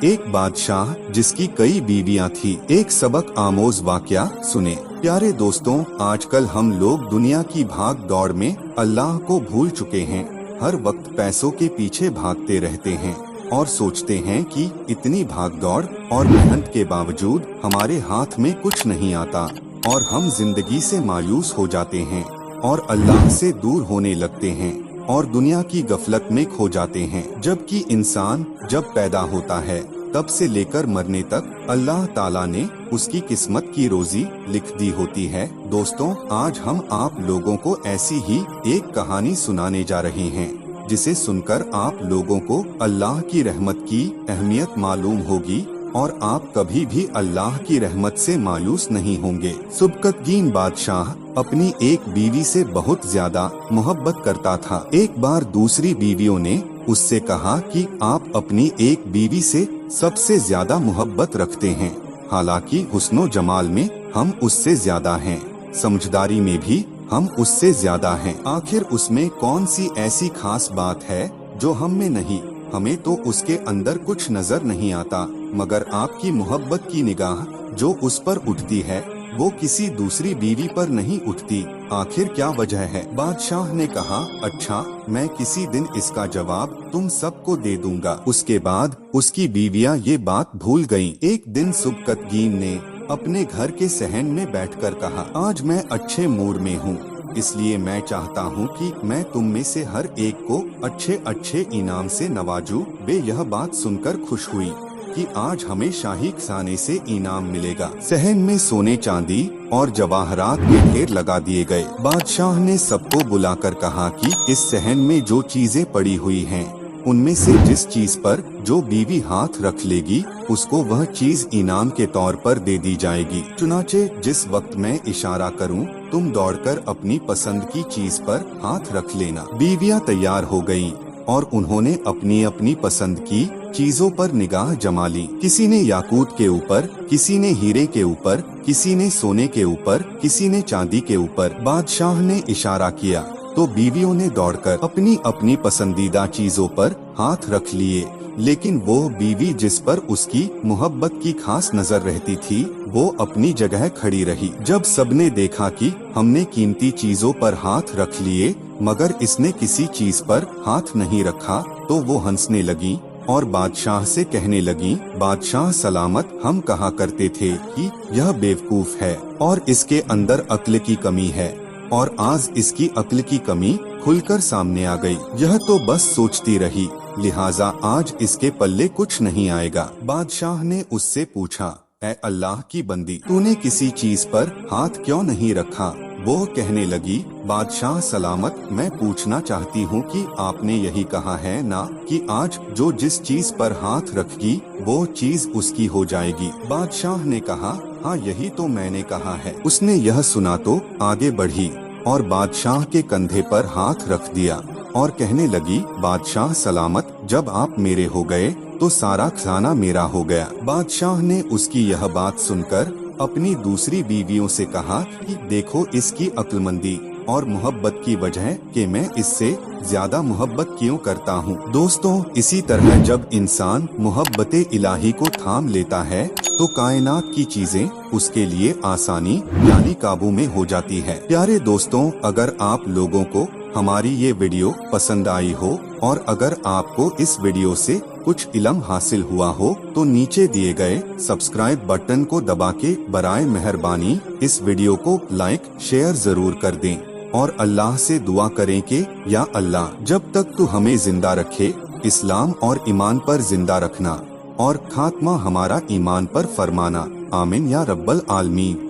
एक बादशाह जिसकी कई बीवियां थी। एक सबक आमोज वाकया सुने। प्यारे दोस्तों, आजकल हम लोग दुनिया की भाग दौड़ में अल्लाह को भूल चुके हैं। हर वक्त पैसों के पीछे भागते रहते हैं और सोचते हैं कि इतनी भाग दौड़ और मेहनत के बावजूद हमारे हाथ में कुछ नहीं आता और हम जिंदगी से मायूस हो जाते हैं और अल्लाह से दूर होने लगते हैं और दुनिया की गफलत में खो जाते हैं। जबकि इंसान जब पैदा होता है तब से लेकर मरने तक अल्लाह ताला ने उसकी किस्मत की रोजी लिख दी होती है। दोस्तों, आज हम आप लोगों को ऐसी ही एक कहानी सुनाने जा रहे हैं जिसे सुनकर आप लोगों को अल्लाह की रहमत की अहमियत मालूम होगी और आप कभी भी अल्लाह की रहमत से मायूस नहीं होंगे। सुबकतगीन बादशाह अपनी एक बीवी से बहुत ज्यादा मोहब्बत करता था। एक बार दूसरी बीवियों ने उससे कहा कि आप अपनी एक बीवी से सबसे ज्यादा मोहब्बत रखते हैं, हालांकि हुस्नो जमाल में हम उससे ज्यादा हैं, समझदारी में भी हम उससे ज्यादा हैं। आखिर उसमें कौन सी ऐसी खास बात है जो हम में नहीं? हमें तो उसके अंदर कुछ नजर नहीं आता, मगर आपकी मोहब्बत की निगाह जो उस पर उठती है वो किसी दूसरी बीवी पर नहीं उठती। आखिर क्या वजह है? बादशाह ने कहा, अच्छा, मैं किसी दिन इसका जवाब तुम सबको दे दूंगा। उसके बाद उसकी बीवियां ये बात भूल गईं। एक दिन सुबकतगीन ने अपने घर के सहन में बैठकर कहा, आज मैं अच्छे मूड में हूँ, इसलिए मैं चाहता हूँ कि मैं तुम में से हर एक को अच्छे अच्छे इनाम से नवाजूं। वे यह बात सुनकर खुश हुई कि आज हमें शाही खजाने से इनाम मिलेगा। सहन में सोने चांदी और जवाहरात के ढेर लगा दिए गए। बादशाह ने सबको बुलाकर कहा कि इस सहन में जो चीजें पड़ी हुई हैं, उनमें से जिस चीज पर जो बीवी हाथ रख लेगी उसको वह चीज इनाम के तौर पर दे दी जाएगी। चुनाचे जिस वक्त मैं इशारा करूं, तुम दौड़कर अपनी पसंद की चीज पर हाथ रख लेना। बीवियां तैयार हो गईं और उन्होंने अपनी अपनी पसंद की चीजों पर निगाह जमा ली। किसी ने याकूत के ऊपर, किसी ने हीरे के ऊपर, किसी ने सोने के ऊपर, किसी ने चांदी के ऊपर। बादशाह ने इशारा किया तो बीवियों ने दौड़कर अपनी अपनी पसंदीदा चीजों पर हाथ रख लिए, लेकिन वो बीवी जिस पर उसकी मोहब्बत की खास नजर रहती थी वो अपनी जगह खड़ी रही। जब सबने देखा कि हमने कीमती चीजों पर हाथ रख लिए मगर इसने किसी चीज पर हाथ नहीं रखा, तो वो हंसने लगी और बादशाह से कहने लगी, बादशाह सलामत, हम कहा करते थे कि यह बेवकूफ है और इसके अंदर अक्ल की कमी है, और आज इसकी अक्ल की कमी खुलकर सामने आ गई। यह तो बस सोचती रही, लिहाजा आज इसके पल्ले कुछ नहीं आएगा। बादशाह ने उससे पूछा, ऐ अल्लाह की बंदी, तूने किसी चीज पर हाथ क्यों नहीं रखा? वो कहने लगी, बादशाह सलामत, मैं पूछना चाहती हूँ कि आपने यही कहा है ना कि आज जो जिस चीज पर हाथ रखेगी वो चीज उसकी हो जाएगी। बादशाह ने कहा, हाँ यही तो मैंने कहा है। उसने यह सुना तो आगे बढ़ी और बादशाह के कंधे पर हाथ रख दिया और कहने लगी, बादशाह सलामत, जब आप मेरे हो गए तो सारा खजाना मेरा हो गया। बादशाह ने उसकी यह बात सुनकर अपनी दूसरी बीवियों से कहा कि देखो इसकी अक्लमंदी और मोहब्बत की वजह कि मैं इससे ज्यादा मोहब्बत क्यों करता हूँ। दोस्तों, इसी तरह जब इंसान मोहब्बत इलाही को थाम लेता है तो कायनात की चीजें उसके लिए आसानी यानी काबू में हो जाती है। प्यारे दोस्तों, अगर आप लोगों को हमारी ये वीडियो पसंद आई हो और अगर आपको इस वीडियो से कुछ इल्म हासिल हुआ हो तो नीचे दिए गए सब्सक्राइब बटन को दबा के बराए मेहरबानी इस वीडियो को लाइक शेयर जरूर कर दें और अल्लाह से दुआ करें कि या अल्लाह, जब तक तू हमें जिंदा रखे इस्लाम और ईमान पर जिंदा रखना और खात्मा हमारा ईमान पर फरमाना। आमीन या रब्बल आलमीन।